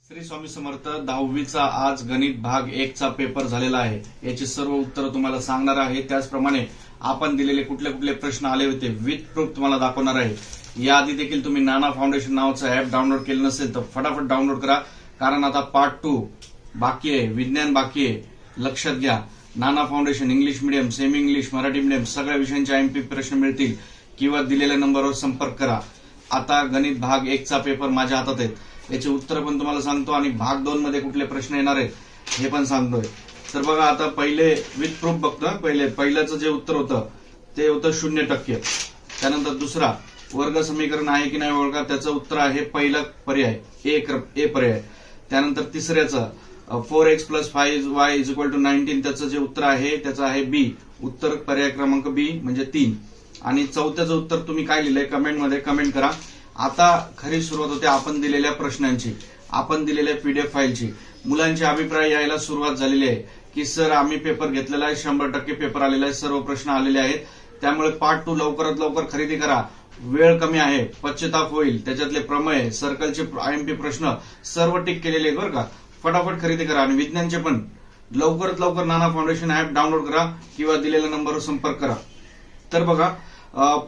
श्री स्वामी समर्थ 10वीचा आज गणित भाग 1 चा पेपर झालेला आहे। याची सर्व उत्तर तुम्हाला सांगणार आहे। त्याचप्रमाणे आपण दिलेले कुठले कुठले प्रश्न आले होते विथ प्रूफ तुम्हाला दाखवणार आहे। याआधी देखील तुम्ही नाना फाउंडेशन नावाचं ऍप डाउनलोड केलं नसेल तर फटाफट डाउनलोड करा, कारण आता पार्ट 2 बाकी आहे, विज्ञान बाकी आहे। लक्षात घ्या, Nana foundation English medium, semi English, Marathi medium सगळ्या विषयांचे एमपी प्रश्न मिळतील किंवा दिलेल्या नंबरवर संपर्क करा। आता गणित भाग 1 चा पेपर माझ्या हातात आहे, याचे उत्तर पण तुम्हाला सांगतो आणि भाग 2 मध्ये कुठले प्रश्न येणार आहेत हे पण सांगतोय। तर बघा, आता पहिले विथ प्रूफ बघतो। पहिल्याचं जे उत्तर होतं ते होतं 0%। त्यानंतर दुसरा वर्ग समीकरण आहे की नाही ओळखा, त्याचं उत्तर आहे पहिला पर्याय ए पर्याय। त्यानंतर तिसऱ्याचं 4x + 5y = 19, त्याचं जे उत्तर आहे त्याचं आहे बी, उत्तर पर्याय क्रमांक बी म्हणजे 3। आणि चौथ्याचं उत्तर तुम्ही काय लिहिलंय कमेंटमध्ये कमेंट करा। आता खरी सुरुवात होते आपण दिलेल्या प्रश्नांची, आपण दिलेल्या पीडीएफ फाईलची। मुलांचे अभिप्राय यायला सुरुवात झालेली आहे की सर आम्ही पेपर घेतलेला आहे, 100% पेपर आलेला आहे, सर्व प्रश्न आलेले आहेत, त्यामुळे पार्ट 2 लवकरात लवकर खरेदी करा, वेळ कमी आहे, पश्चाताप होईल। त्याच्यातले प्रमेय, सर्कलचे आयएमपी प्रश्न सर्व टिक केलेले आहेत बरं का, फटाफट खरेदी करा। आणि विज्ञानचे पण लवकरात लवकर नाना फाउंडेशन ऍप डाउनलोड करा किंवा दिलेल्या नंबरवर संपर्क करा। तर बघा,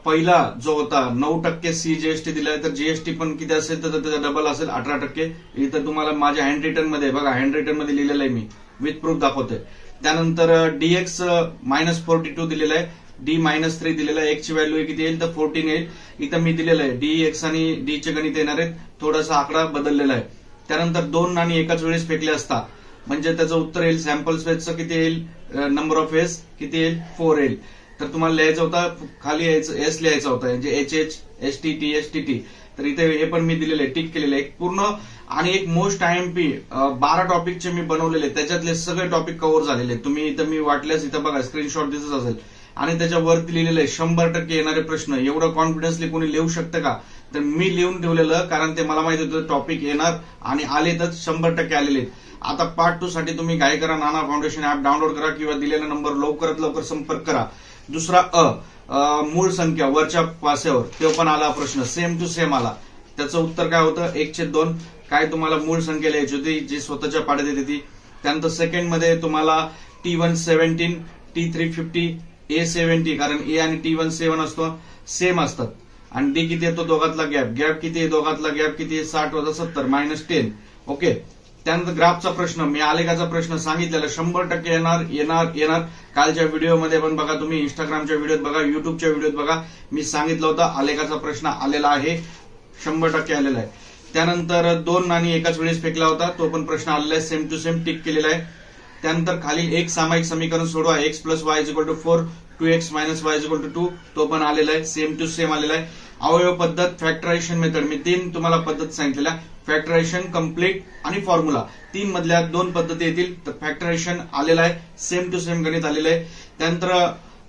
पहिला जो होता 9% सी जीएसटी दिलाय, तर जीएसटी पण किती असेल तर त्याचा डबल असेल 18%। इथं तुम्हाला माझ्या हँड रिटन मध्ये बघा, हँड रिटन मध्ये लिहिलेलं आहे, मी विथ प्रूफ दाखवतोय। त्यानंतर डीएक्स -42 दिलेला आहे, डी -3 दिलेला आहे, एक्स ची व्हॅल्यू किती येईल तर 14 येईल। इथं मी दिलेलं आहे डीएक्स आणि डी चे गणित येणार आहेत, थोडासा आकडा बदललेला आहे। त्यानंतर 2 नाणी एकाच वेळेस फेकले असता म्हणजे त्याचं उत्तर येईल सॅम्पल स्पेसचं किती येईल, नंबर ऑफ एस किती येईल 4 येईल। तर तुम्हाला लिहायचं होता, खाली एस लिहायचा होता, म्हणजे एच एसटीटी एसटीटी। तर इथे हे पण मी दिलेले टिक केलेले आहे पूर्ण। आणि एक मोस्ट आयएमपी 12 टॉपिकचे मी बनवलेले, त्याच्यातले सगळे टॉपिक कव्हर झालेले। तुम्ही इथं मी वाटल्यास इथं बघा स्क्रीनशॉट दिसत असेल आणि त्याच्यावरती लिहिलेलं आहे 100% येणारे प्रश्न। एवढं कॉन्फिडन्सली कोणी लिहू शकतं का? तर मी लिहून ठेवलेलं, कारण ते मला माहिती होतं टॉपिक येणार आणि आले तर 100% आलेले। आता पार्ट 2 साठी तुम्ही काय करा, नाना फाउंडेशन ऍप डाउनलोड करा किंवा दिलेला नंबर लवकरात लवकर संपर्क करा। दुसरा मूळ संख्या वरच्या पास्यावर, तो पण आला प्रश्न, सेम टू सेम आला। त्याचं उत्तर काय होतं 1/2। काय तुम्हाला मूळ संख्या लिहायची होती जी स्वतःच्या पाड्यात येते ती। त्यानंतर सेकंड मध्ये तुम्हाला T1 17, T3 50, A70, कारण ए आणि T1 7 असतो, सेम असतात। आणि डी किती येतो दोघातला गॅप किती आहे, दोघातला गॅप किती आहे 60 - 70 -10। ओके। त्यानंतर ग्राफचा प्रश्न, मी आलेखाचा प्रश्न सांगितलेला 100% येणार। कालच्या व्हिडिओमध्ये पण बघा, तुम्ही इंस्टाग्रामच्या व्हिडिओत बघा, युट्यूबच्या व्हिडिओत बघा, मी सांगितलं होतं आलेखाचा प्रश्न आलेला आहे, 100% आलेला आहे। त्यानंतर 2 नाणी एकाच वेळेस फेकला होता, तो पण प्रश्न आलेला आहे, सेम टू सेम टिक केलेला आहे। त्यानंतर खालील एक सामायिक समीकरण सोडवा, x + y = 4, 2x - y = 2, तो पण आलेला आहे, सेम टू सेम आलेला आहे। अवयव पद्धत, फॅक्टरायझेशन मेथड, मी 3 तुम्हाला पद्धत सांगितलेल्या, फॅक्टरायझेशन, कम्प्लीट आणि फॉर्म्युला, 3 मधल्या 2 पद्धती येतील। तर फॅक्टरायझेशन आलेला आहे, सेम टू सेम गणित आलेलं आहे। त्यानंतर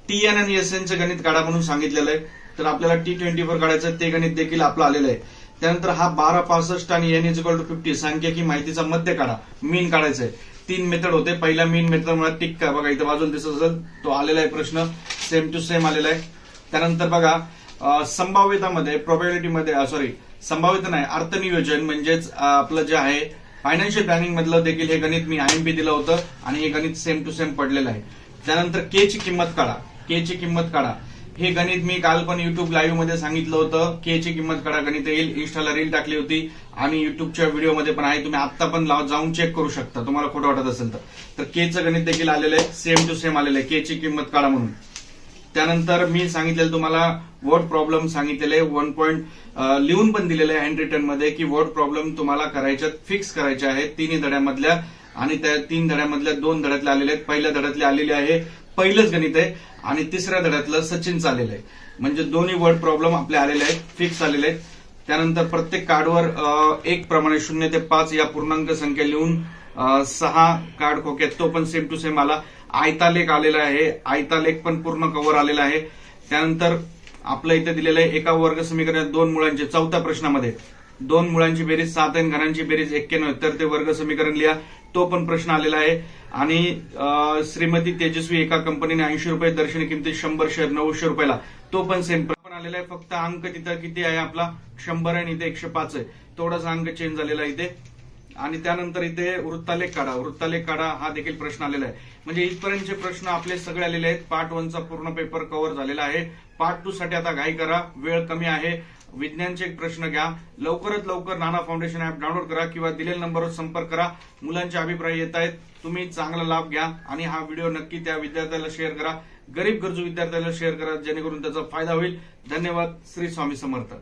TN आणि SN चे गणित काढा म्हणून सांगितलेलं आहे, तर आपल्याला T24 काढायचं, ते गणित देखील आपलं आलेलं आहे। त्यानंतर हा 12, 65 आणि n = 50 सांख्यिकी माहितीचा मध्य काढा, मीन काढायचं आहे। 3 मेथड होते, पहिला मीन मेथड मला टिक का बघा, इथं बाजूला दिसत असेल, तो आलेला आहे प्रश्न, सेम टू सेम आलेला आहे। त्यानंतर बघा, संभाव्यतामध्ये संभाव्यता नाही, अर्थनियोजन म्हणजेच आपलं जे आहे फायनान्शियल प्लॅनिंग मधलं देखील हे गणित मी आयएमपी दिलं होतं आणि हे गणित सेम टू सेम पडलेलं आहे। त्यानंतर के ची किंमत काढा, हे गणित मी काल पण युट्यूब लाईव्ह मध्ये सांगितलं होतं, के ची किंमत काढा गणित येईल। इन्स्टाला रील टाकली होती आणि युट्यूबच्या व्हिडिओमध्ये पण आहे, तुम्ही आता पण जाऊन चेक करू शकता तुम्हाला खोटं वाटत असेल तर के चं गणित देखील आलेलं आहे, सेम टू सेम आलेलं आहे, के ची किंमत काढा म्हणून। त्यानंतर मी सांगितलेलं तुम्हाला वर्ड प्रॉब्लेम सांगितलेले 1 पॉइंट लिहून पण दिलेले आहे हँड रिटन मध्ये, की वर्ड प्रॉब्लेम तुम्हाला करायच्यात, फिक्स करायच्या आहेत 3 धड्यामधल्या, आणि त्या 3 धड्यामधल्या 2 धड्यातल्या आलेले आहेत। पहिल्या धड्यातले आलेले आहे पहिलंच गणित आहे आणि तिसऱ्या धड्यातलं सचिनचं आलेलं आहे, म्हणजे दोन्ही वर्ड प्रॉब्लेम आपले आलेले आहेत, फिक्स आलेले आहेत। त्यानंतर प्रत्येक कार्डवर 1 प्रमाणे 0 ते 5 या पूर्णांक संख्या लिहून 6 कार्ड खोक्यात, तो पण सेम टू सेम आला। आयतालेख आलेला आहे, आयतालेख पण पूर्ण कव्हर आलेला आहे। त्यानंतर आपलं इथे दिलेलं आहे एका वर्ग समीकरणात 2 मुळांचे, चौथ्या प्रश्नामध्ये 2 मुळांची बेरीज 7 आणि घनांची बेरीज 91, तर ते वर्ग समीकरण लिहा, तो पण प्रश्न आलेला आहे। आणि श्रीमती तेजस्वी एका कंपनीने 80 रुपये, दर्शनी किमतीत 100 शेअर 900 रुपयाला, तो पण सेम पण आलेला आहे। फक्त अंक तिथं किती आहे आपला 100 आणि इथे 105 आहे, थोडासा अंक चेंज झालेला आहे इथे। आणि त्यानंतर इथे वृत्तालेख काढा हा देखील प्रश्न आलेला आहे. म्हणजे इथपर्यंतचे प्रश्न आपले सगळे आलेले आहेत. पार्ट 1 चा पूर्ण पेपर कव्हर झालेला आहे. पार्ट 2 साठी आता घाई करा, वेळ कमी आहे. विज्ञानचे एक प्रश्न घ्या. लवकरात लवकर नाना फाउंडेशन ऍप डाउनलोड करा किंवा दिलेल्या नंबरवर संपर्क करा. मुलांचे अभिप्राय येत आहेत, तुम्ही चांगला लाभ घ्या आणि हा व्हिडिओ नक्की त्या विद्यार्थ्याला शेअर करा. गरीब गरजू विद्यार्थ्याला शेअर करा जेणेकरून त्याचा फायदा होईल. धन्यवाद. श्री स्वामी समर्थ.